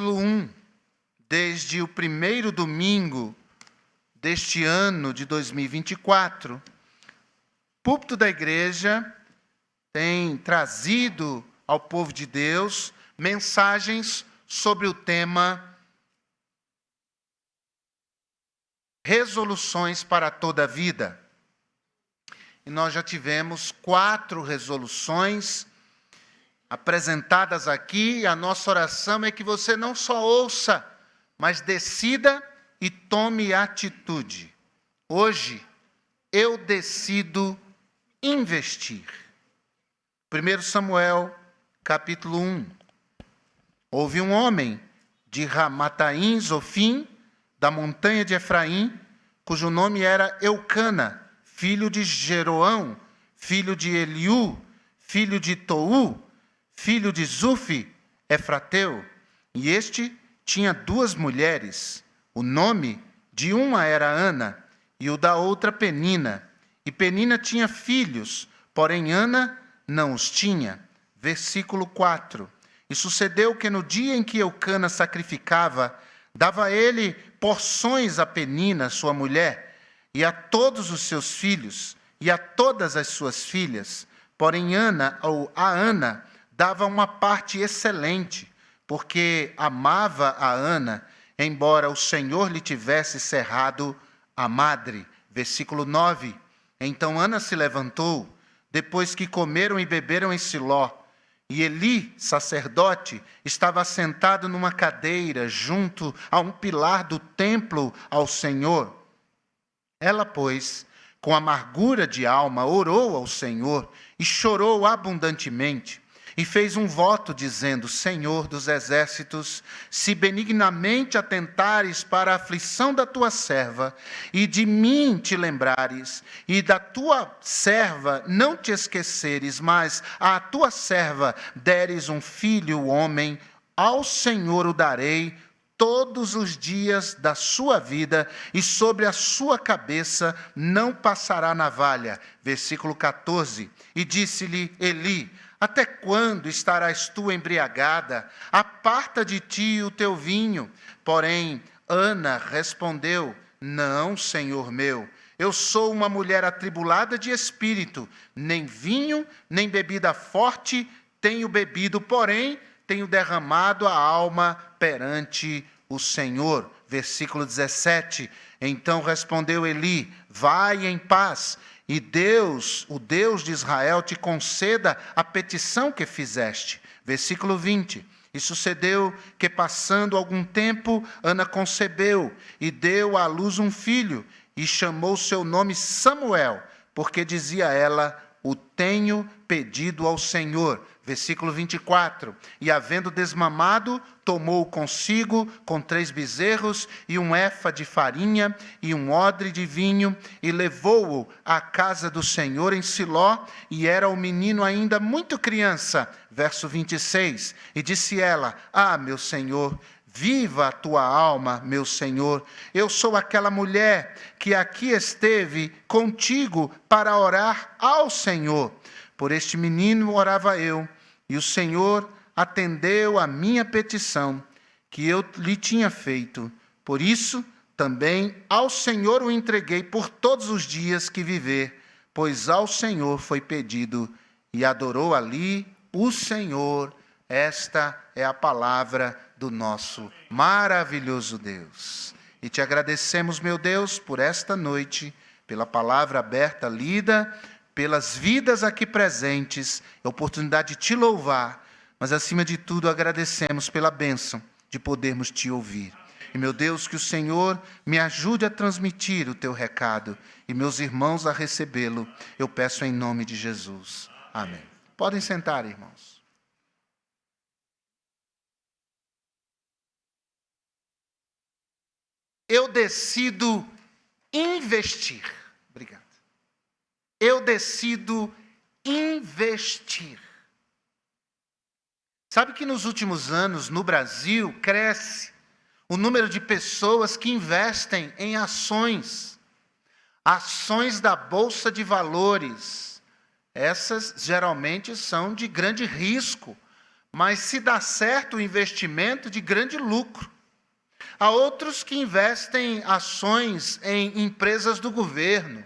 1, desde o primeiro domingo deste ano de 2024, o púlpito da igreja tem trazido ao povo de Deus mensagens sobre o tema resoluções para toda a vida. E nós já tivemos 4 resoluções apresentadas aqui, e a nossa oração é que você não só ouça, mas decida e tome atitude. Hoje, eu decido investir. 1 Samuel, capítulo 1. Houve um homem de Ramataim, Zofim, da montanha de Efraim, cujo nome era Eucana, filho de Jeroão, filho de Eliú, filho de Tou, filho de Zufi, Efrateu. E este tinha 2 mulheres. O nome de uma era Ana, e o da outra Penina. E Penina tinha filhos, porém Ana não os tinha. Versículo 4. E sucedeu que no dia em que Eucana sacrificava, dava ele porções a Penina, sua mulher, e a todos os seus filhos, e a todas as suas filhas. Porém Ana, ou a Ana, dava uma parte excelente, porque amava a Ana, embora o Senhor lhe tivesse cerrado a madre. Versículo 9. Então Ana se levantou, depois que comeram e beberam em Siló, e Eli, sacerdote, estava sentado numa cadeira junto a um pilar do templo ao Senhor. Ela, pois, com amargura de alma, orou ao Senhor e chorou abundantemente. E fez um voto dizendo: Senhor dos exércitos, se benignamente atentares para a aflição da tua serva, e de mim te lembrares, e da tua serva não te esqueceres, mas à tua serva deres um filho, homem, ao Senhor o darei todos os dias da sua vida, e sobre a sua cabeça não passará navalha. Versículo 14. E disse-lhe Eli: até quando estarás tu embriagada? Aparta de ti o teu vinho. Porém, Ana respondeu: não, senhor meu, eu sou uma mulher atribulada de espírito, nem vinho, nem bebida forte tenho bebido, porém, tenho derramado a alma perante o Senhor. Versículo 17. Então respondeu Eli: vai em paz, e Deus, o Deus de Israel, te conceda a petição que fizeste. Versículo 20. E sucedeu que, passando algum tempo, Ana concebeu e deu à luz um filho, e chamou seu nome Samuel, porque dizia ela: o tenho pedido ao Senhor. Versículo 24. E havendo desmamado, tomou consigo com 3 bezerros e um efa de farinha e um odre de vinho, e levou-o à casa do Senhor em Siló, e era o menino ainda muito criança. Verso 26. E disse ela: ah, meu Senhor, viva a tua alma, meu Senhor. Eu sou aquela mulher que aqui esteve contigo para orar ao Senhor. Por este menino orava eu, e o Senhor atendeu a minha petição, que eu lhe tinha feito. Por isso, também ao Senhor o entreguei por todos os dias que viver, pois ao Senhor foi pedido, e adorou ali o Senhor. Esta é a palavra do nosso maravilhoso Deus. E te agradecemos, meu Deus, por esta noite, pela palavra aberta, lida, pelas vidas aqui presentes, a oportunidade de te louvar, mas acima de tudo agradecemos pela bênção de podermos te ouvir. E meu Deus, que o Senhor me ajude a transmitir o teu recado e meus irmãos a recebê-lo, eu peço em nome de Jesus. Amém. Podem sentar, irmãos. Eu decido investir. Obrigado. Eu decido investir. Sabe que nos últimos anos, no Brasil, cresce o número de pessoas que investem em ações da Bolsa de Valores. Essas geralmente são de grande risco, mas se dá certo o investimento de grande lucro. Há outros que investem ações em empresas do governo,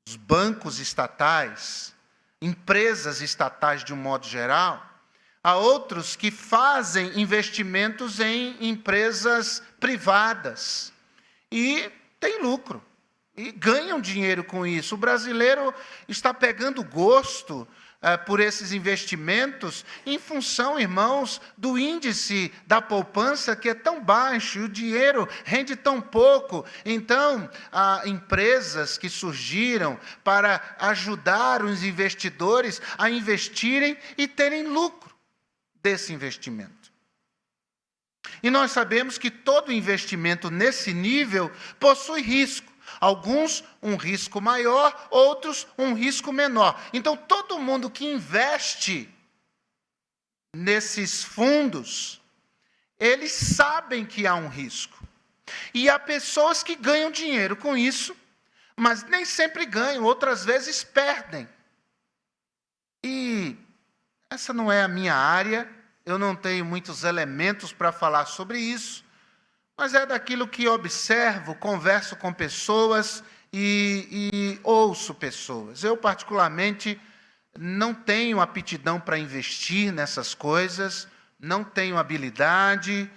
os bancos estatais, empresas estatais de um modo geral. Há outros que fazem investimentos em empresas privadas e têm lucro e ganham dinheiro com isso. O brasileiro está pegando gosto por esses investimentos em função, irmãos, do índice da poupança que é tão baixo e o dinheiro rende tão pouco. Então, há empresas que surgiram para ajudar os investidores a investirem e terem lucro desse investimento. E nós sabemos que todo investimento nesse nível possui risco. Alguns um risco maior, outros um risco menor. Então, todo mundo que investe nesses fundos, eles sabem que há um risco. E há pessoas que ganham dinheiro com isso, mas nem sempre ganham, outras vezes perdem. E essa não é a minha área, eu não tenho muitos elementos para falar sobre isso, mas é daquilo que observo, converso com pessoas e ouço pessoas. Eu, particularmente, não tenho aptidão para investir nessas coisas, não tenho habilidade,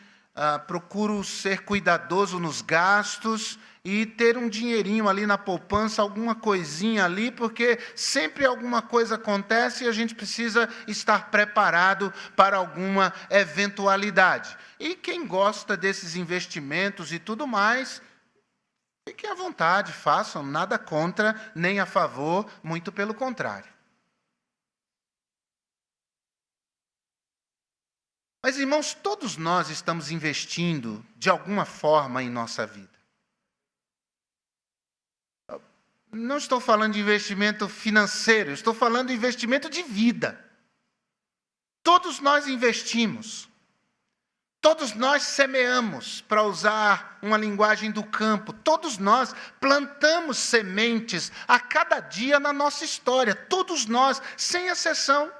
procuro ser cuidadoso nos gastos e ter um dinheirinho ali na poupança, alguma coisinha ali, porque sempre alguma coisa acontece e a gente precisa estar preparado para alguma eventualidade. E quem gosta desses investimentos e tudo mais, fiquem à vontade, façam, nada contra, nem a favor, muito pelo contrário. Mas, irmãos, todos nós estamos investindo de alguma forma em nossa vida. Não estou falando de investimento financeiro, estou falando de investimento de vida. Todos nós investimos. Todos nós semeamos, para usar uma linguagem do campo. Todos nós plantamos sementes a cada dia na nossa história. Todos nós, sem exceção.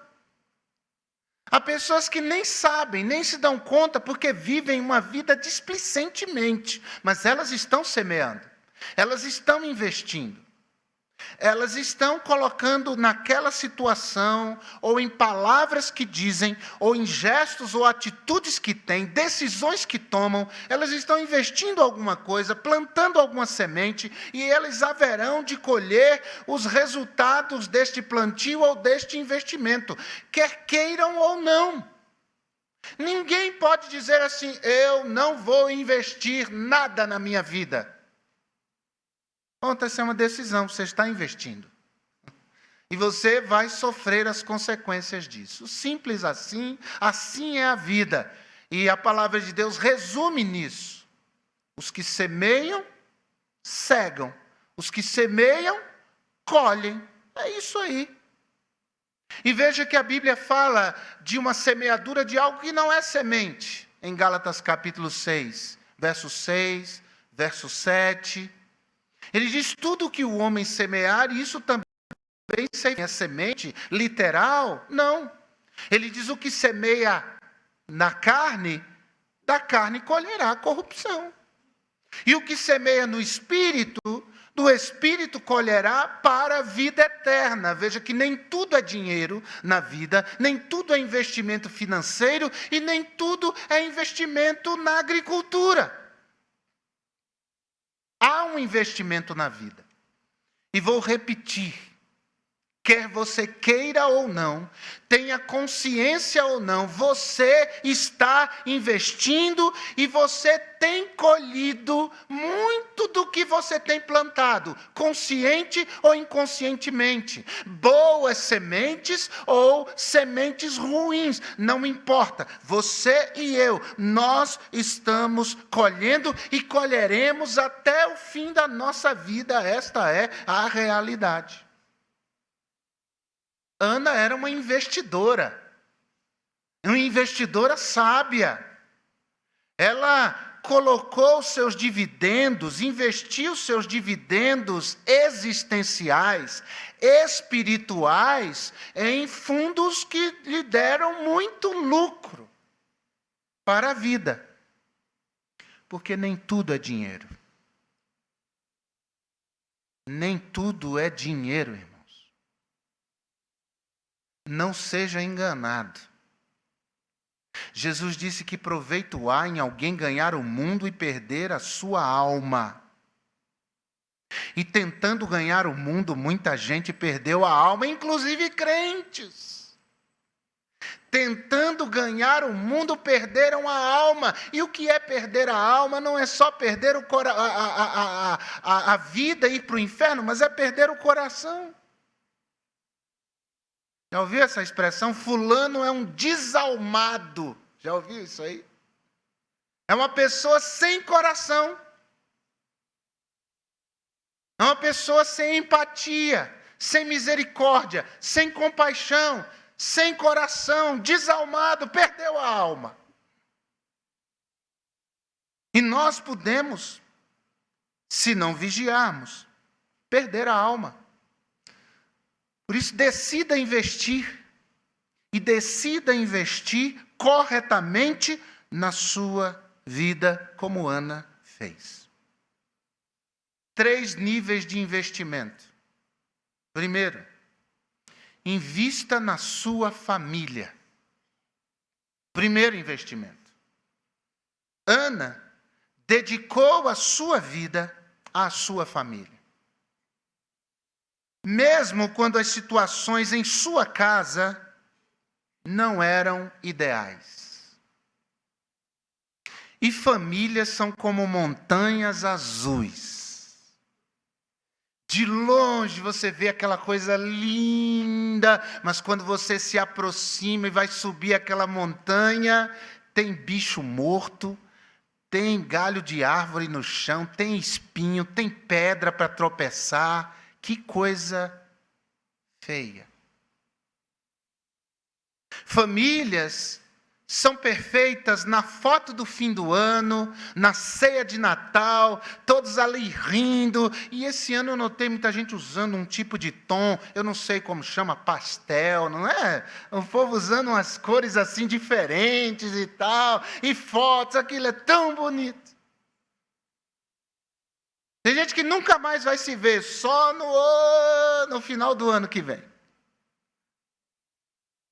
Há pessoas que nem sabem, nem se dão conta, porque vivem uma vida displicentemente. Mas elas estão semeando. Elas estão investindo. Elas estão colocando naquela situação, ou em palavras que dizem, ou em gestos ou atitudes que têm, decisões que tomam, elas estão investindo alguma coisa, plantando alguma semente, e elas haverão de colher os resultados deste plantio ou deste investimento, quer queiram ou não. Ninguém pode dizer assim, eu não vou investir nada na minha vida. Essa é uma decisão, você está investindo. E você vai sofrer as consequências disso. Simples assim, assim é a vida. E a palavra de Deus resume nisso. Os que semeiam, cegam. Os que semeiam, colhem. É isso aí. E veja que a Bíblia fala de uma semeadura de algo que não é semente. Em Gálatas capítulo 6, verso 6, verso 7... Ele diz, tudo que o homem semear, e isso também é semente literal? Não. Ele diz, o que semeia na carne, da carne colherá corrupção. E o que semeia no Espírito, do Espírito colherá para a vida eterna. Veja que nem tudo é dinheiro na vida, nem tudo é investimento financeiro, e nem tudo é investimento na agricultura. Há um investimento na vida. E vou repetir. Quer você queira ou não, tenha consciência ou não, você está investindo e você tem colhido muito do que você tem plantado, consciente ou inconscientemente. Boas sementes ou sementes ruins, não importa. Você e eu, nós estamos colhendo e colheremos até o fim da nossa vida. Esta é a realidade. Ana era uma investidora sábia. Ela colocou seus dividendos, investiu seus dividendos existenciais, espirituais, em fundos que lhe deram muito lucro para a vida. Porque nem tudo é dinheiro. Nem tudo é dinheiro, irmãos. Não seja enganado. Jesus disse que proveito há em alguém ganhar o mundo e perder a sua alma. E tentando ganhar o mundo, muita gente perdeu a alma, inclusive crentes. Tentando ganhar o mundo, perderam a alma. E o que é perder a alma? Não é só perder a vida e ir para o inferno, mas é perder o coração. Já ouviu essa expressão? Fulano é um desalmado. Já ouviu isso aí? É uma pessoa sem coração. É uma pessoa sem empatia, sem misericórdia, sem compaixão, sem coração, desalmado, perdeu a alma. E nós podemos, se não vigiarmos, perder a alma. Por isso, decida investir. E decida investir corretamente na sua vida, como Ana fez. 3 níveis de investimento. Primeiro, invista na sua família. Primeiro investimento. Ana dedicou a sua vida à sua família. Mesmo quando as situações em sua casa não eram ideais. E famílias são como montanhas azuis. De longe você vê aquela coisa linda, mas quando você se aproxima e vai subir aquela montanha, tem bicho morto, tem galho de árvore no chão, tem espinho, tem pedra para tropeçar. Que coisa feia. Famílias são perfeitas na foto do fim do ano, na ceia de Natal, todos ali rindo. E esse ano eu notei muita gente usando um tipo de tom, eu não sei como chama, pastel, não é? O povo usando umas cores assim diferentes e tal, e fotos, aquilo é tão bonito. Tem gente que nunca mais vai se ver, só no final do ano que vem.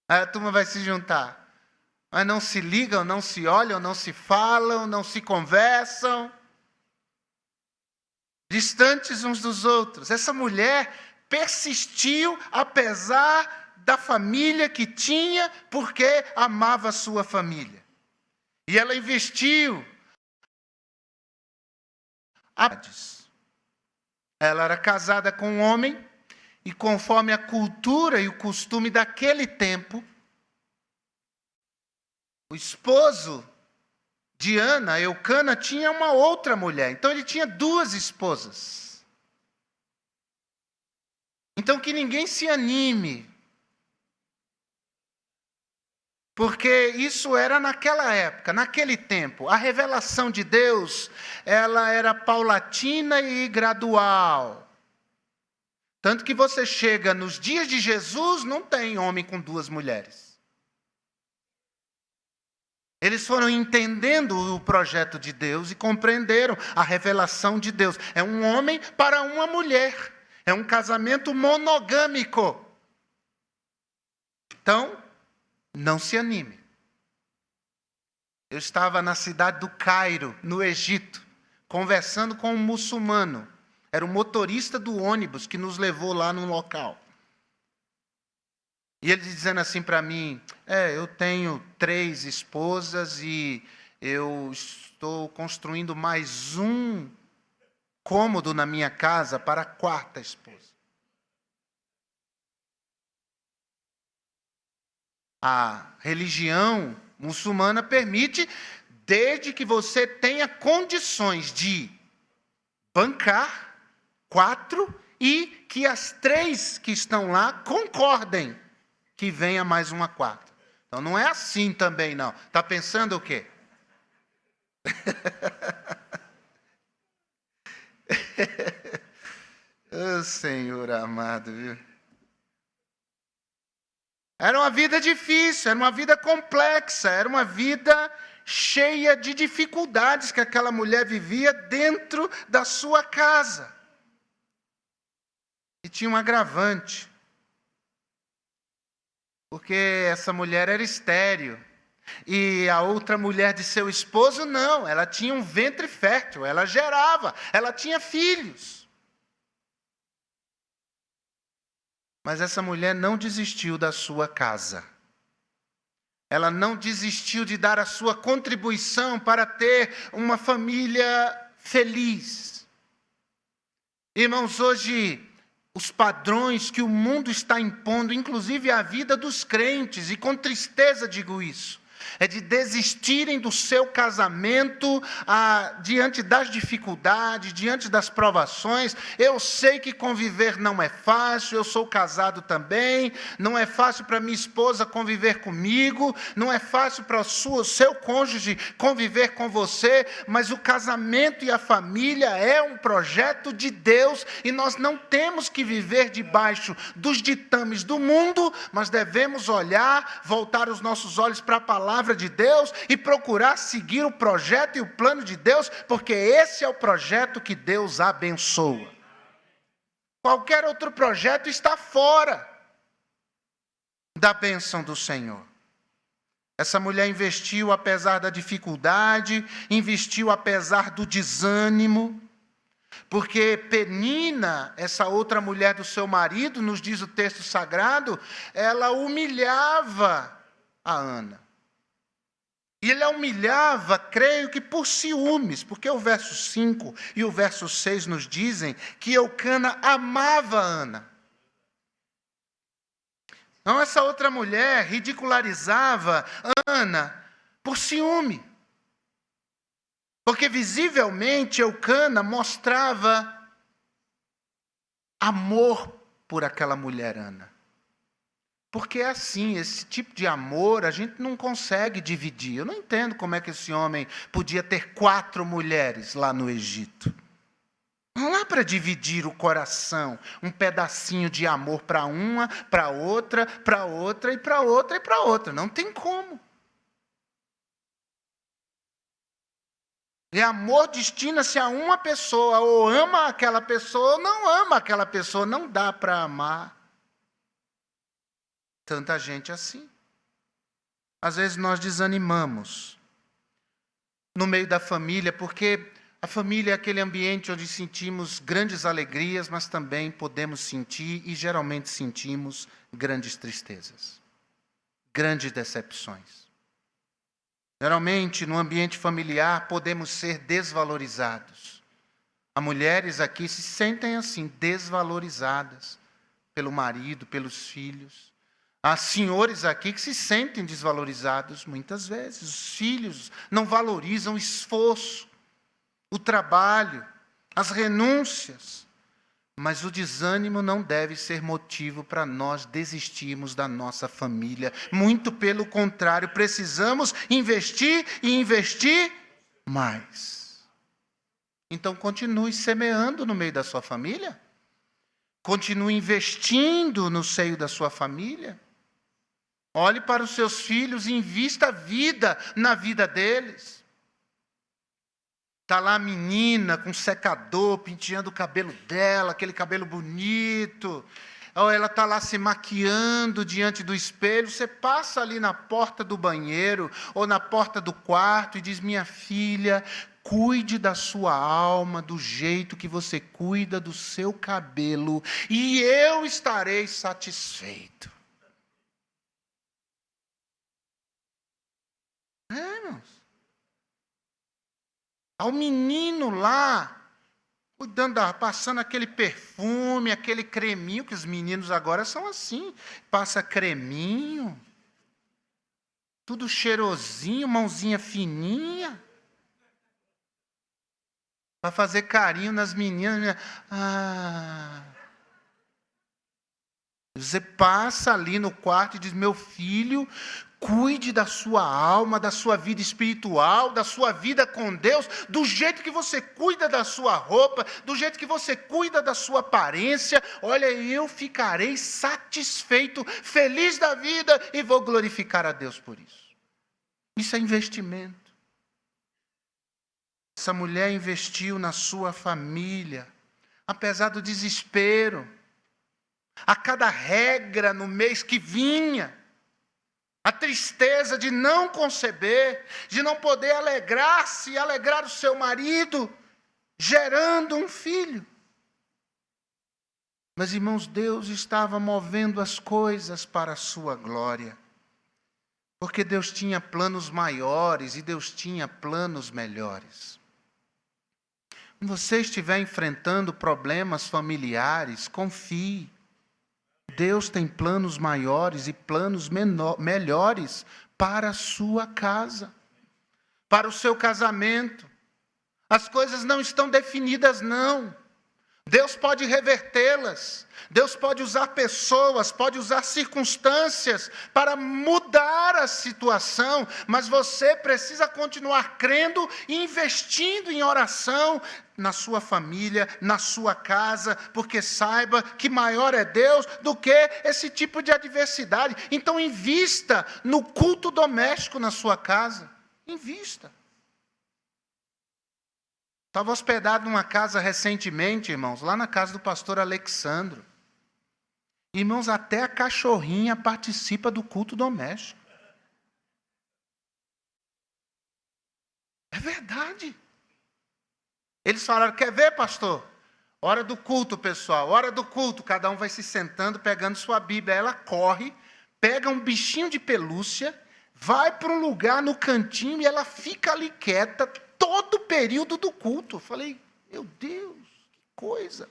Aí a turma vai se juntar. Mas não se ligam, não se olham, não se falam, não se conversam. Distantes uns dos outros. Essa mulher persistiu apesar da família que tinha, porque amava a sua família. E ela investiu. Ela era casada com um homem, e conforme a cultura e o costume daquele tempo, o esposo de Ana, Eucana, tinha uma outra mulher. Então ele tinha 2 esposas. Então que ninguém se anime, porque isso era naquela época, naquele tempo. A revelação de Deus, ela era paulatina e gradual. Tanto que você chega nos dias de Jesus, não tem homem com 2 mulheres. Eles foram entendendo o projeto de Deus e compreenderam a revelação de Deus. É um homem para uma mulher. É um casamento monogâmico. Então, não se anime. Eu estava na cidade do Cairo, no Egito, conversando com um muçulmano. Era o motorista do ônibus que nos levou lá no local. E ele dizendo assim para mim, eu tenho 3 esposas e eu estou construindo mais um cômodo na minha casa para a 4ª esposa. A religião muçulmana permite, desde que você tenha condições de bancar 4 e que as 3 que estão lá concordem que venha mais uma 4ª. Então não é assim também não. Está pensando o quê? Senhor amado, viu? Era uma vida difícil, era uma vida complexa, era uma vida cheia de dificuldades que aquela mulher vivia dentro da sua casa. E tinha um agravante, porque essa mulher era estéril. E a outra mulher de seu esposo, não, ela tinha um ventre fértil, ela gerava, ela tinha filhos. Mas essa mulher não desistiu da sua casa. Ela não desistiu de dar a sua contribuição para ter uma família feliz. Irmãos, hoje os padrões que o mundo está impondo, inclusive a vida dos crentes, e com tristeza digo isso, é de desistirem do seu casamento diante das dificuldades, diante das provações. Eu sei que conviver não é fácil, eu sou casado também, não é fácil para minha esposa conviver comigo, não é fácil para o seu cônjuge conviver com você, mas o casamento e a família é um projeto de Deus, e nós não temos que viver debaixo dos ditames do mundo, mas devemos olhar, voltar os nossos olhos para a palavra de Deus e procurar seguir o projeto e o plano de Deus, porque esse é o projeto que Deus abençoa. Qualquer outro projeto está fora da bênção do Senhor. Essa mulher investiu apesar da dificuldade, investiu apesar do desânimo, porque Penina, essa outra mulher do seu marido, nos diz o texto sagrado, ela humilhava a Ana. E ele a humilhava, creio que por ciúmes, porque o verso 5 e o verso 6 nos dizem que Eucana amava Ana. Então essa outra mulher ridicularizava Ana por ciúme. Porque visivelmente Eucana mostrava amor por aquela mulher Ana. Porque é assim, esse tipo de amor a gente não consegue dividir. Eu não entendo como é que esse homem podia ter 4 mulheres lá no Egito. Não há para dividir o coração, um pedacinho de amor para uma, para outra, para outra e para outra e para outra. Não tem como. E amor destina-se a uma pessoa, ou ama aquela pessoa, ou não ama aquela pessoa. Não dá para amar tanta gente assim. Às vezes nós desanimamos no meio da família, porque a família é aquele ambiente onde sentimos grandes alegrias, mas também podemos sentir, e geralmente sentimos, grandes tristezas, grandes decepções. Geralmente, no ambiente familiar, podemos ser desvalorizados. Há mulheres aqui se sentem assim, desvalorizadas pelo marido, pelos filhos. Há senhores aqui que se sentem desvalorizados muitas vezes. Os filhos não valorizam o esforço, o trabalho, as renúncias. Mas o desânimo não deve ser motivo para nós desistirmos da nossa família. Muito pelo contrário, precisamos investir e investir mais. Então continue semeando no meio da sua família. Continue investindo no seio da sua família. Olhe para os seus filhos e invista a vida na vida deles. Está lá a menina com secador, penteando o cabelo dela, aquele cabelo bonito. Ou ela está lá se maquiando diante do espelho. Você passa ali na porta do banheiro ou na porta do quarto e diz: minha filha, cuide da sua alma do jeito que você cuida do seu cabelo, e eu estarei satisfeito. Irmãos. Ao menino lá, cuidando, passando aquele perfume, aquele creminho, que os meninos agora são assim, passa creminho, tudo cheirosinho, mãozinha fininha, para fazer carinho nas meninas. Você passa ali no quarto e diz: meu filho, Cuide da sua alma, da sua vida espiritual, da sua vida com Deus, do jeito que você cuida da sua roupa, do jeito que você cuida da sua aparência. Olha, eu ficarei satisfeito, feliz da vida e vou glorificar a Deus por isso. Isso é investimento. Essa mulher investiu na sua família, apesar do desespero, a cada regra no mês que vinha, a tristeza de não conceber, de não poder alegrar-se e alegrar o seu marido, gerando um filho. Mas, irmãos, Deus estava movendo as coisas para a sua glória. Porque Deus tinha planos maiores e Deus tinha planos melhores. Quando você estiver enfrentando problemas familiares, confie. Deus tem planos maiores e planos melhores para a sua casa, para o seu casamento. As coisas não estão definidas, não. Deus pode revertê-las. Deus pode usar pessoas, pode usar circunstâncias para mudar a situação, mas você precisa continuar crendo e investindo em oração na sua família, na sua casa, porque saiba que maior é Deus do que esse tipo de adversidade. Então invista no culto doméstico na sua casa. Invista. Estava hospedado numa casa recentemente, irmãos, lá na casa do pastor Alexandro. Irmãos, até a cachorrinha participa do culto doméstico. É verdade. Eles falaram, quer ver, pastor? Hora do culto, pessoal, hora do culto. Cada um vai se sentando, pegando sua Bíblia. Ela corre, pega um bichinho de pelúcia, vai para um lugar no cantinho e ela fica ali quieta todo o período do culto. Eu falei, meu Deus, que coisa.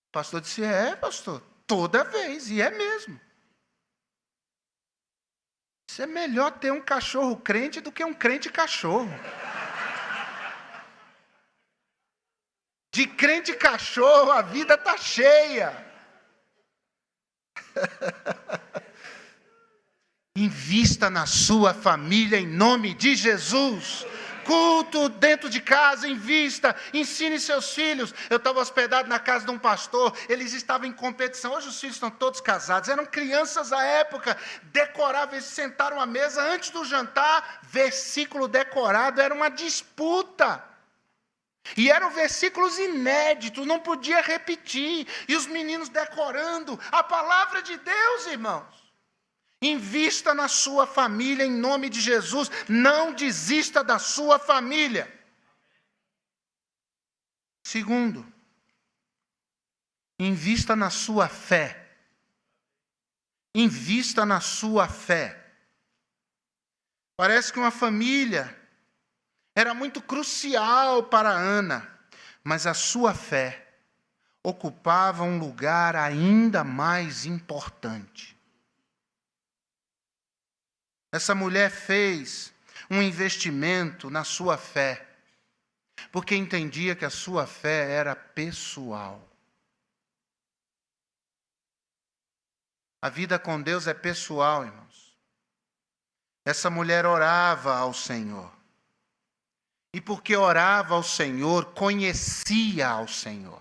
O pastor disse, pastor, toda vez, e é mesmo. Isso é melhor ter um cachorro crente do que um crente cachorro. De crente cachorro, a vida está cheia. Invista na sua família em nome de Jesus. Culto dentro de casa, invista, ensine seus filhos. Eu estava hospedado na casa de um pastor, eles estavam em competição. Hoje os filhos estão todos casados, eram crianças à época, decoravam, eles sentaram à mesa antes do jantar, versículo decorado, era uma disputa. E eram versículos inéditos, não podia repetir. E os meninos decorando a palavra de Deus, irmãos. Invista na sua família em nome de Jesus. Não desista da sua família. Segundo, invista na sua fé. Invista na sua fé. Parece que uma família era muito crucial para Ana, mas a sua fé ocupava um lugar ainda mais importante. Essa mulher fez um investimento na sua fé, porque entendia que a sua fé era pessoal. A vida com Deus é pessoal, irmãos. Essa mulher orava ao Senhor. E porque orava ao Senhor, conhecia ao Senhor.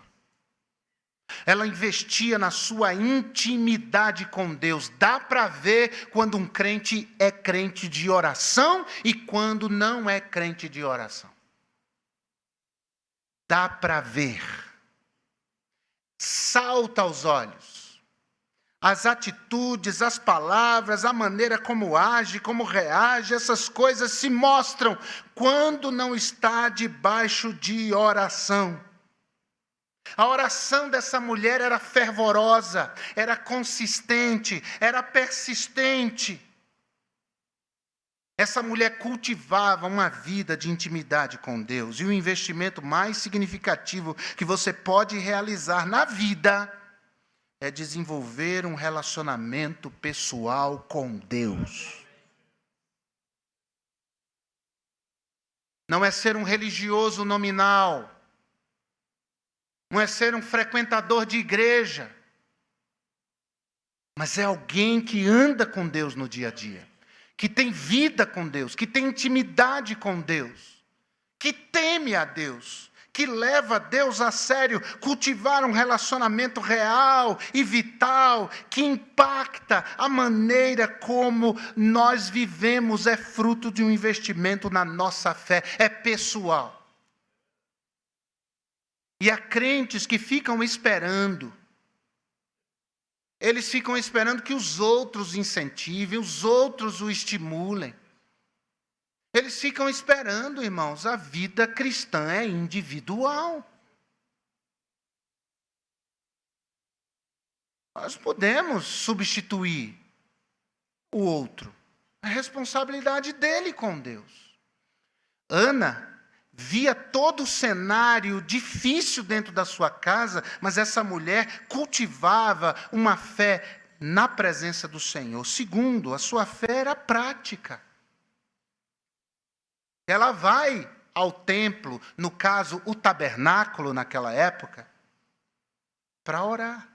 Ela investia na sua intimidade com Deus. Dá para ver quando um crente é crente de oração e quando não é crente de oração. Dá para ver. Salta aos olhos. As atitudes, as palavras, a maneira como age, como reage, essas coisas se mostram quando não está debaixo de oração. A oração dessa mulher era fervorosa, era consistente, era persistente. Essa mulher cultivava uma vida de intimidade com Deus. E o investimento mais significativo que você pode realizar na vida é desenvolver um relacionamento pessoal com Deus. Não é ser um religioso nominal. Não é ser um frequentador de igreja. mas é alguém que anda com Deus no dia a dia, que tem vida com Deus, que tem intimidade com Deus, que teme a Deus, que leva Deus a sério. Cultivar um relacionamento real e vital, que impacta a maneira como nós vivemos, é fruto de um investimento na nossa fé, é pessoal. E há crentes que ficam esperando. Eles ficam esperando que os outros incentivem, os outros o estimulem. Eles ficam esperando, irmãos, a vida cristã é individual. Nós podemos substituir o outro. É responsabilidade dele com Deus. Ana via todo o cenário difícil dentro da sua casa, mas essa mulher cultivava uma fé na presença do Senhor. Segundo, a sua fé era prática. Ela vai ao templo, no caso, o tabernáculo naquela época, para orar.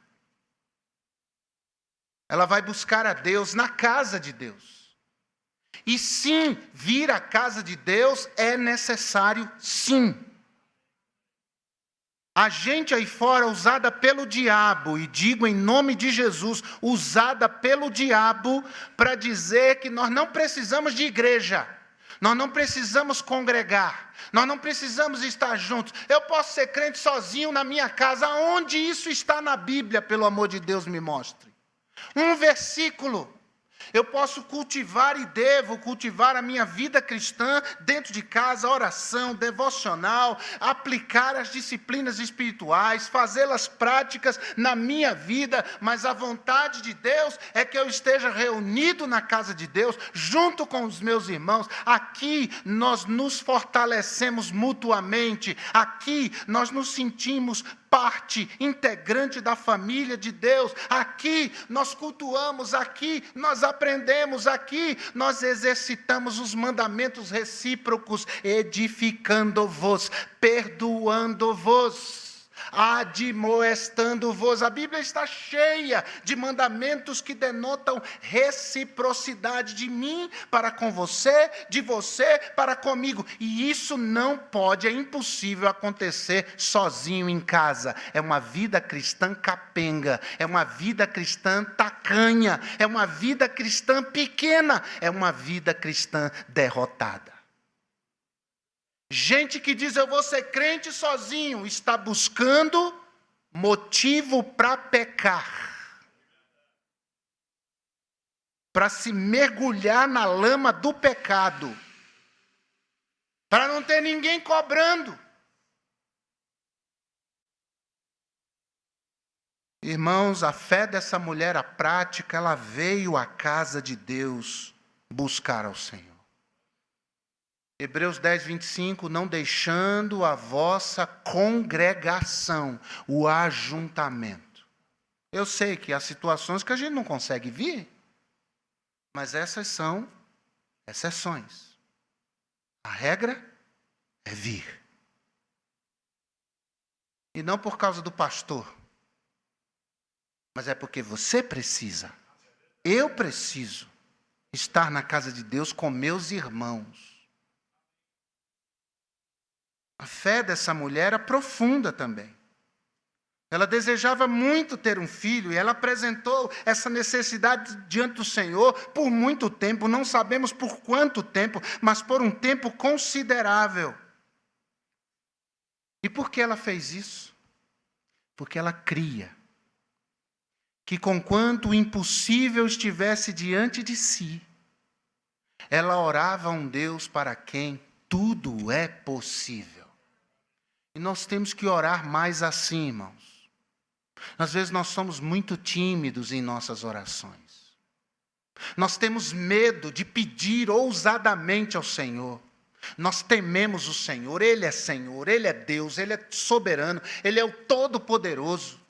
Ela vai buscar a Deus na casa de Deus. E sim, vir à casa de Deus é necessário, sim. A gente aí fora, usada pelo diabo, e digo em nome de Jesus, usada pelo diabo para dizer que nós não precisamos de igreja, nós não precisamos congregar, nós não precisamos estar juntos. Eu posso ser crente sozinho na minha casa. Onde isso está na Bíblia, pelo amor de Deus, me mostre. Um versículo. Eu posso cultivar e devo cultivar a minha vida cristã dentro de casa, oração, devocional, aplicar as disciplinas espirituais, fazê-las práticas na minha vida, mas a vontade de Deus é que eu esteja reunido na casa de Deus, junto com os meus irmãos. Aqui nós nos fortalecemos mutuamente, aqui nós nos sentimos parte integrante da família de Deus. Aqui nós cultuamos, aqui nós aprendemos, aqui nós exercitamos os mandamentos recíprocos, edificando-vos, perdoando-vos, admoestando-vos. A Bíblia está cheia de mandamentos que denotam reciprocidade de mim para com você, de você para comigo. E isso não pode, é impossível acontecer sozinho em casa. É uma vida cristã capenga, é uma vida cristã tacanha, é uma vida cristã pequena, é uma vida cristã derrotada. Gente que diz eu vou ser crente sozinho, está buscando motivo para pecar, para se mergulhar na lama do pecado, para não ter ninguém cobrando. Irmãos, a fé dessa mulher, a prática, ela veio à casa de Deus buscar ao Senhor. Hebreus 10, 25, não deixando a vossa congregação, o ajuntamento. Eu sei que há situações que a gente não consegue vir, mas essas são exceções. A regra é vir. E não por causa do pastor, mas é porque você precisa. Eu preciso estar na casa de Deus com meus irmãos. A fé dessa mulher era profunda também. Ela desejava muito ter um filho e ela apresentou essa necessidade diante do Senhor por muito tempo. Não sabemos por quanto tempo, mas por um tempo considerável. E por que ela fez isso? Porque ela cria que, conquanto o impossível estivesse diante de si, ela orava a um Deus para quem tudo é possível. E nós temos que orar mais assim, irmãos. Às vezes nós somos muito tímidos em nossas orações. Nós temos medo de pedir ousadamente ao Senhor. Nós tememos o Senhor, Ele é Deus, Ele é soberano, Ele é o Todo-Poderoso.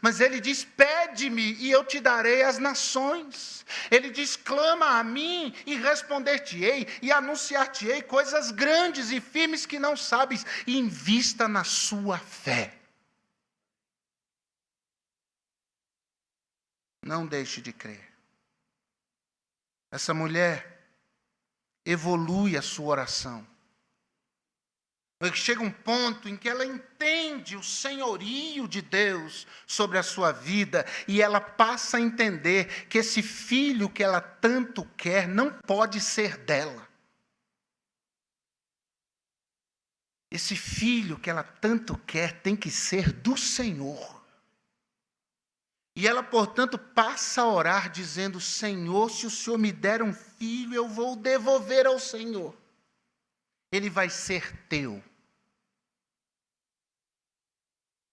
Mas Ele diz, pede-me e eu te darei as nações. Ele diz, clama a mim e responder-te-ei e anunciar-te-ei coisas grandes e firmes que não sabes. E invista na sua fé. não deixe de crer. Essa mulher evolui a sua oração. Chega um ponto em que ela entende o senhorio de Deus sobre a sua vida e ela passa a entender que esse filho que ela tanto quer não pode ser dela. Esse filho que ela tanto quer tem que ser do Senhor. E ela, portanto, passa a orar dizendo: Senhor, se o Senhor me der um filho, eu vou devolver ao Senhor. Ele vai ser teu.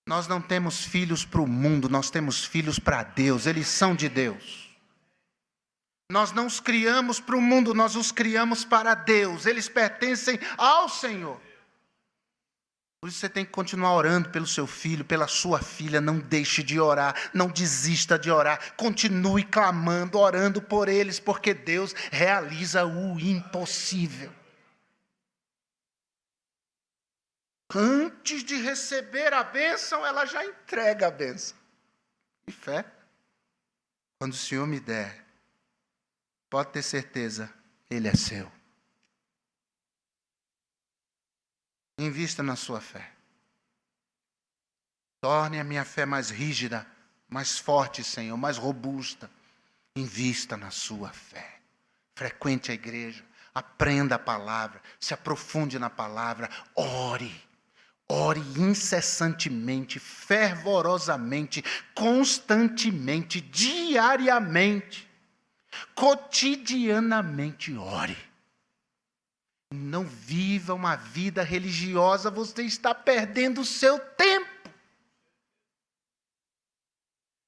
Nós não temos filhos para o mundo, nós temos filhos para Deus, eles são de Deus. Nós não os criamos para o mundo, nós os criamos para Deus, eles pertencem ao Senhor. Por isso você tem que continuar orando pelo seu filho, pela sua filha. Não deixe de orar, não desista de orar. Continue clamando, orando por eles, porque Deus realiza o impossível. Antes de receber a bênção, ela já entrega a bênção. E fé, quando o Senhor me der, pode ter certeza, Ele é seu. Invista na sua fé. Torne a minha fé mais rígida, mais forte, Senhor, mais robusta. Invista na sua fé. Frequente a igreja, aprenda a palavra, se aprofunde na palavra, ore. Ore incessantemente, fervorosamente, constantemente, diariamente, cotidianamente, ore. Não viva uma vida religiosa, você está perdendo o seu tempo.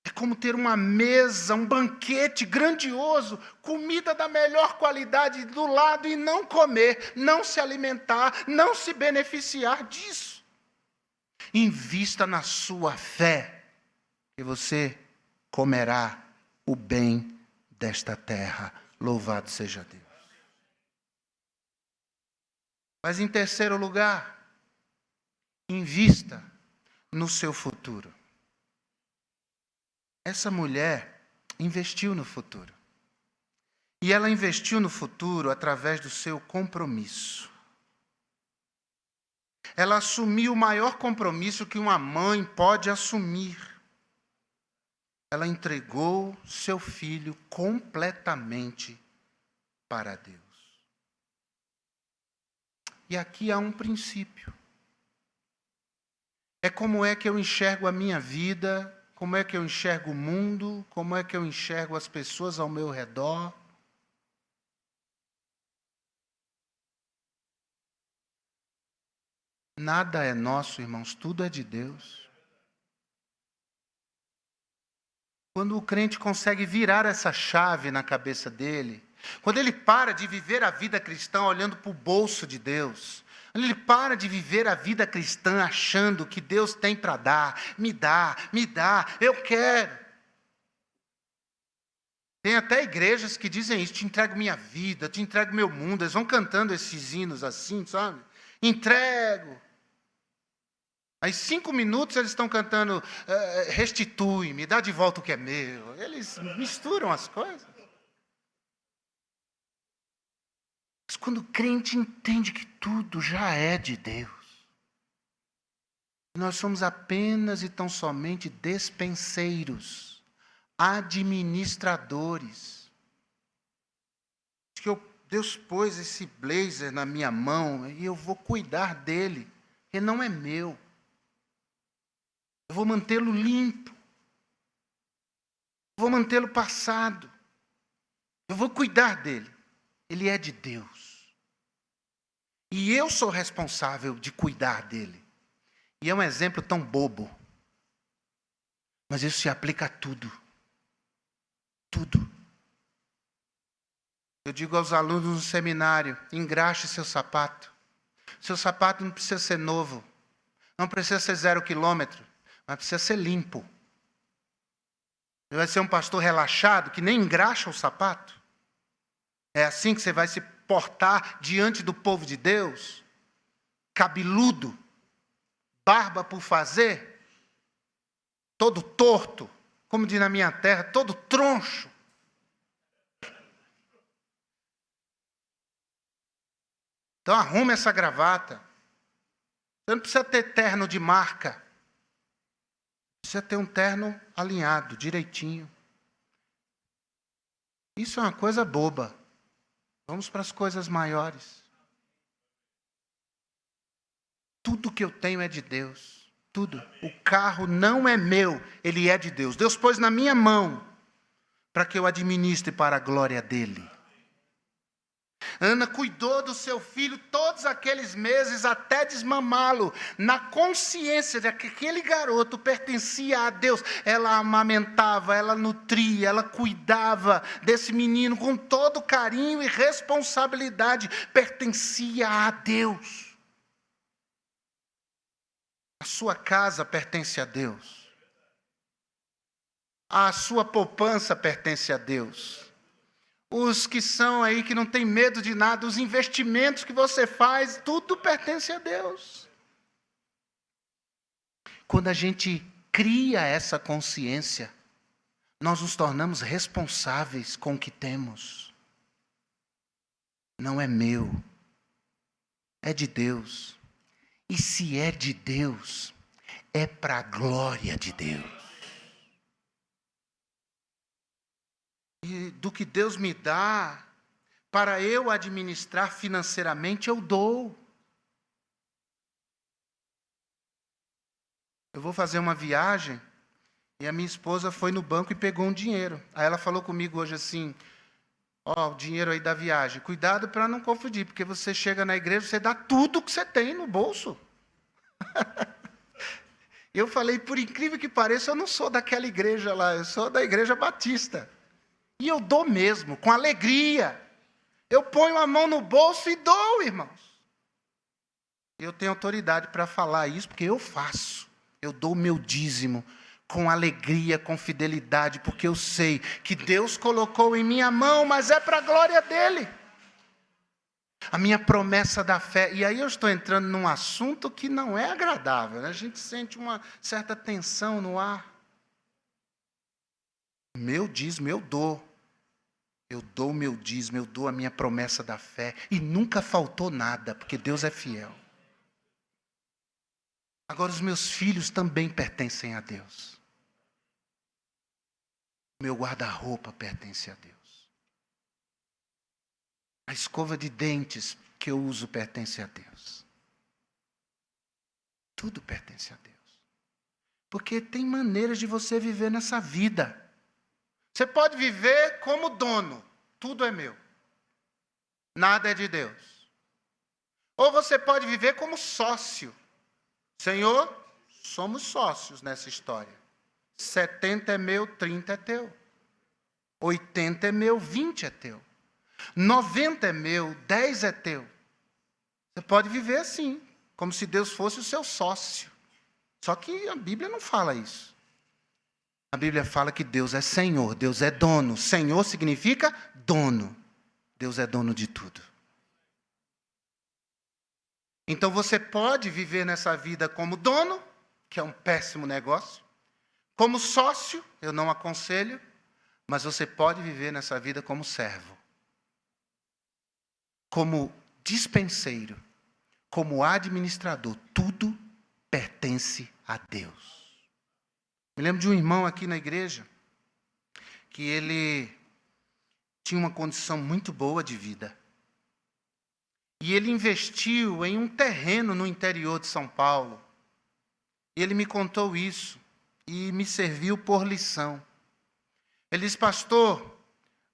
É como ter uma mesa, um banquete grandioso, comida da melhor qualidade do lado e não comer, não se alimentar, não se beneficiar disso. Invista na sua fé, que você comerá o bem desta terra. Louvado seja Deus. Mas em terceiro lugar, invista no seu futuro. Essa mulher investiu no futuro. E ela investiu no futuro através do seu compromisso. Ela assumiu o maior compromisso que uma mãe pode assumir. Ela entregou seu filho completamente para Deus. E aqui há um princípio. É como é que eu enxergo a minha vida, como é que eu enxergo o mundo, como é que eu enxergo as pessoas ao meu redor. Nada é nosso, irmãos, tudo é de Deus. Quando o crente consegue virar essa chave na cabeça dele, quando ele para de viver a vida cristã olhando para o bolso de Deus, quando ele para de viver a vida cristã achando que Deus tem para dar, me dá, eu quero. Tem até igrejas que dizem isso: te entrego minha vida, te entrego meu mundo. Eles vão cantando esses hinos assim, sabe? Entrego. Aí 5 minutos eles estão cantando, restitui, me dá de volta o que é meu. Eles misturam as coisas. Mas quando o crente entende que tudo já é de Deus, nós somos apenas e tão somente despenseiros, administradores. Deus pôs esse blazer na minha mão e eu vou cuidar dele, porque não é meu. Eu vou mantê-lo limpo. Eu vou mantê-lo passado. Eu vou cuidar dele. Ele é de Deus. E eu sou responsável de cuidar dele. E é um exemplo tão bobo. Mas isso se aplica a tudo. Tudo. Eu digo aos alunos no seminário: engraxe seu sapato. Seu sapato não precisa ser novo. Não precisa ser 0 quilômetro. Mas precisa ser limpo. Você vai ser um pastor relaxado que nem engraxa o sapato? É assim que você vai se portar diante do povo de Deus? Cabeludo, barba por fazer, todo torto, como diz na minha terra, todo troncho. Então arrume essa gravata. Você não precisa ter terno de marca. Precisa ter um terno alinhado, direitinho. Isso é uma coisa boba. Vamos para as coisas maiores. Tudo que eu tenho é de Deus. Tudo. O carro não é meu, ele é de Deus. Deus pôs na minha mão para que eu administre para a glória dele. Ana cuidou do seu filho todos aqueles meses até desmamá-lo, na consciência de que aquele garoto pertencia a Deus. Ela amamentava, ela nutria, ela cuidava desse menino com todo carinho e responsabilidade. Pertencia a Deus. A sua casa pertence a Deus. A sua poupança pertence a Deus. Os que são aí, que não tem medo de nada, os investimentos que você faz, tudo pertence a Deus. Quando a gente cria essa consciência, nós nos tornamos responsáveis com o que temos. Não é meu, é de Deus. E se é de Deus, é para a glória de Deus. E do que Deus me dá, para eu administrar financeiramente, eu dou. Eu vou fazer uma viagem, e a minha esposa foi no banco e pegou um dinheiro. Aí ela falou comigo hoje assim, ó, o dinheiro aí da viagem, cuidado para não confundir, porque você chega na igreja, você dá tudo que você tem no bolso. Eu falei, por incrível que pareça, eu não sou daquela igreja lá, eu sou da igreja batista. E eu dou mesmo, com alegria. Eu ponho a mão no bolso e dou, irmãos. Eu tenho autoridade para falar isso, porque eu faço. Eu dou o meu dízimo com alegria, com fidelidade, porque eu sei que Deus colocou em minha mão, mas é para a glória dele. A minha promessa da fé. E aí eu estou entrando num assunto que não é agradável, né? A gente sente uma certa tensão no ar. Meu dízimo eu dou. Eu dou o meu dízimo, eu dou a minha promessa da fé. E nunca faltou nada, porque Deus é fiel. Agora os meus filhos também pertencem a Deus. Meu guarda-roupa pertence a Deus. A escova de dentes que eu uso pertence a Deus. Tudo pertence a Deus. Porque tem maneiras de você viver nessa vida. Você pode viver como dono. Tudo é meu. Nada é de Deus. Ou você pode viver como sócio. Senhor, somos sócios nessa história. 70 é meu, 30 é teu. 80 é meu, 20 é teu. 90 é meu, 10 é teu. Você pode viver assim, como se Deus fosse o seu sócio. Só que a Bíblia não fala isso. A Bíblia fala que Deus é Senhor, Deus é dono. Senhor significa dono. Deus é dono de tudo. Então você pode viver nessa vida como dono, que é um péssimo negócio. Como sócio, eu não aconselho, mas você pode viver nessa vida como servo. Como dispenseiro, como administrador, tudo pertence a Deus. Me lembro de um irmão aqui na igreja, que ele tinha uma condição muito boa de vida. E ele investiu em um terreno no interior de São Paulo. E ele me contou isso e me serviu por lição. Ele disse, pastor,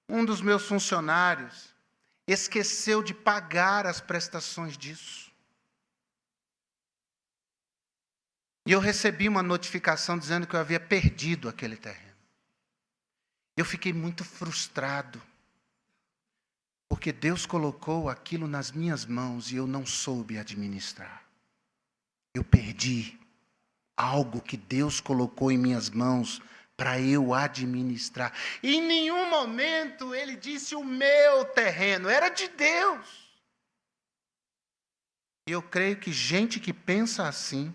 um dos meus funcionários esqueceu de pagar as prestações disso. E eu recebi uma notificação dizendo que eu havia perdido aquele terreno. Eu fiquei muito frustrado, porque Deus colocou aquilo nas minhas mãos e eu não soube administrar. Eu perdi algo que Deus colocou em minhas mãos para eu administrar. E em nenhum momento ele disse o meu terreno, era de Deus. E eu creio que gente que pensa assim,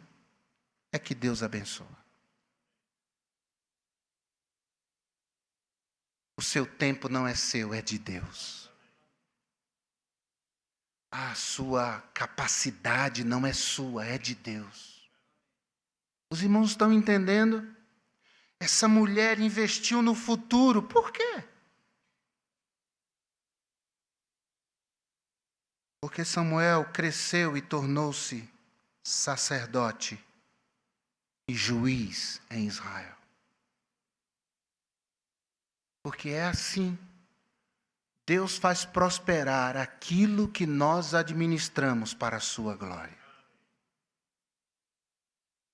é que Deus abençoa. O seu tempo não é seu, é de Deus. A sua capacidade não é sua, é de Deus. Os irmãos estão entendendo? Essa mulher investiu no futuro. Por quê? Porque Samuel cresceu e tornou-se sacerdote e juiz em Israel. Porque é assim. Deus faz prosperar aquilo que nós administramos para a sua glória.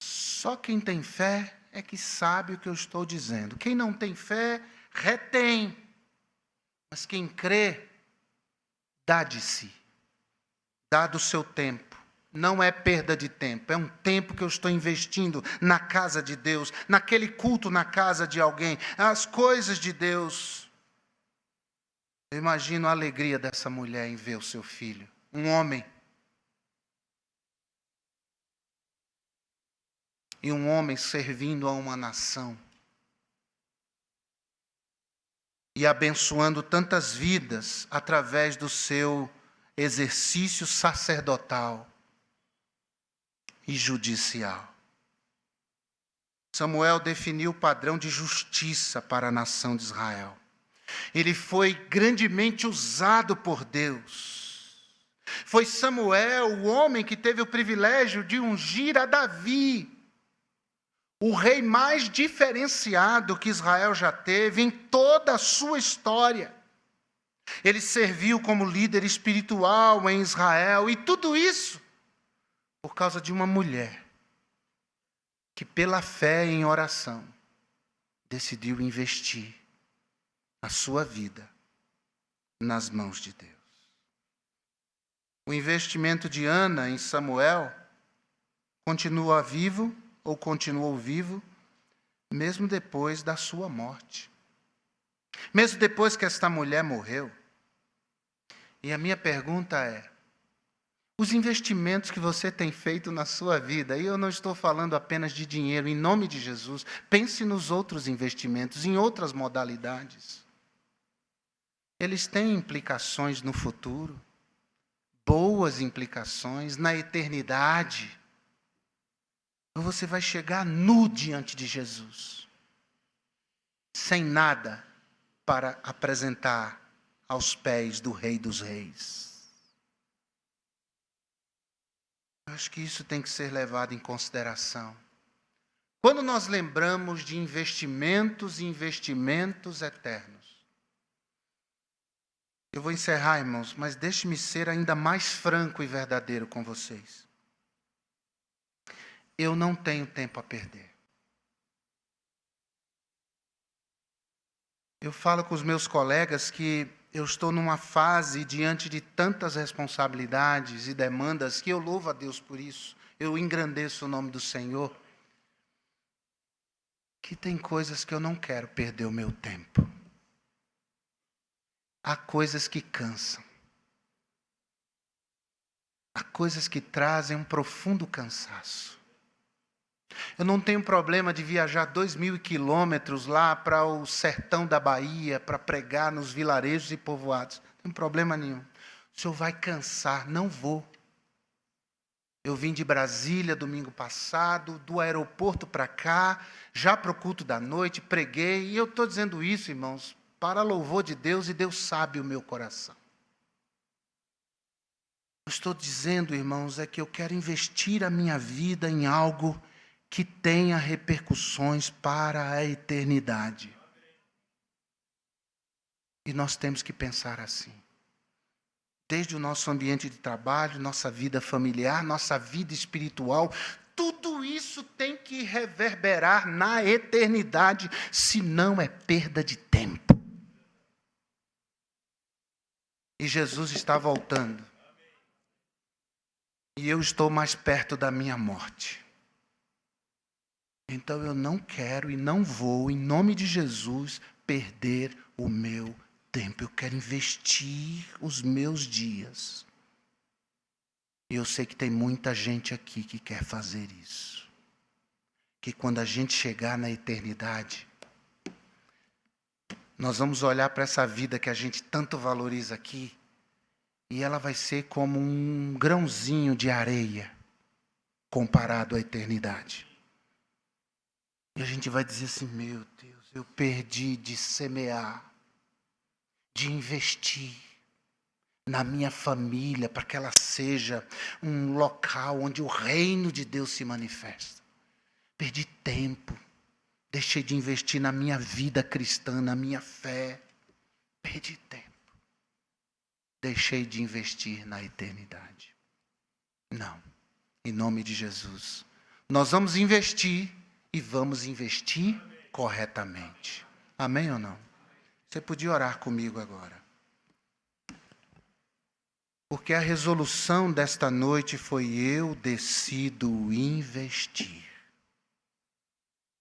Só quem tem fé é que sabe o que eu estou dizendo. Quem não tem fé, retém. Mas quem crê, dá de si. Dá do seu tempo. Não é perda de tempo, é um tempo que eu estou investindo na casa de Deus, naquele culto na casa de alguém, as coisas de Deus. Eu imagino a alegria dessa mulher em ver o seu filho, um homem. E um homem servindo a uma nação. E abençoando tantas vidas através do seu exercício sacerdotal e judicial. Samuel definiu o padrão de justiça para a nação de Israel. Ele foi grandemente usado por Deus. Foi Samuel, o homem que teve o privilégio de ungir a Davi, o rei mais diferenciado que Israel já teve em toda a sua história. Ele serviu como líder espiritual em Israel, e tudo isso por causa de uma mulher que, pela fé em oração, decidiu investir a sua vida nas mãos de Deus. O investimento de Ana em Samuel continua vivo, ou continuou vivo, mesmo depois da sua morte. Mesmo depois que esta mulher morreu. E a minha pergunta é: os investimentos que você tem feito na sua vida, e eu não estou falando apenas de dinheiro, em nome de Jesus, pense nos outros investimentos, em outras modalidades. Eles têm implicações no futuro, boas implicações na eternidade. Ou você vai chegar nu diante de Jesus, sem nada para apresentar aos pés do Rei dos Reis. Eu acho que isso tem que ser levado em consideração. Quando nós lembramos de investimentos e investimentos eternos. Eu vou encerrar, irmãos, mas deixe-me ser ainda mais franco e verdadeiro com vocês. Eu não tenho tempo a perder. Eu falo com os meus colegas que eu estou numa fase diante de tantas responsabilidades e demandas que eu louvo a Deus por isso. Eu engrandeço o nome do Senhor. Que tem coisas que eu não quero perder o meu tempo. Há coisas que cansam. Há coisas que trazem um profundo cansaço. Eu não tenho problema de viajar 2.000 quilômetros lá para o sertão da Bahia, para pregar nos vilarejos e povoados. Não tem problema nenhum. O senhor vai cansar, não vou. Eu vim de Brasília domingo passado, do aeroporto para cá, já para o culto da noite, preguei. E eu estou dizendo isso, irmãos, para louvor de Deus, e Deus sabe o meu coração. Eu estou dizendo, irmãos, é que eu quero investir a minha vida em algo que tenha repercussões para a eternidade. E nós temos que pensar assim. Desde o nosso ambiente de trabalho, nossa vida familiar, nossa vida espiritual, tudo isso tem que reverberar na eternidade, senão é perda de tempo. E Jesus está voltando. E eu estou mais perto da minha morte. Então eu não quero e não vou, em nome de Jesus, perder o meu tempo. Eu quero investir os meus dias. E eu sei que tem muita gente aqui que quer fazer isso. Que quando a gente chegar na eternidade, Nós vamos olhar para essa vida que a gente tanto valoriza aqui, e ela vai ser como um grãozinho de areia comparado à eternidade. E a gente vai dizer assim: meu Deus, eu perdi de semear, de investir na minha família, para que ela seja um local onde o reino de Deus se manifesta. Perdi tempo, deixei de investir na minha vida cristã, na minha fé. Perdi tempo. Deixei de investir na eternidade. Não, em nome de Jesus. Nós vamos investir e vamos investir corretamente. Amém ou não? Você podia orar comigo agora. Porque a resolução desta noite foi: eu decido investir.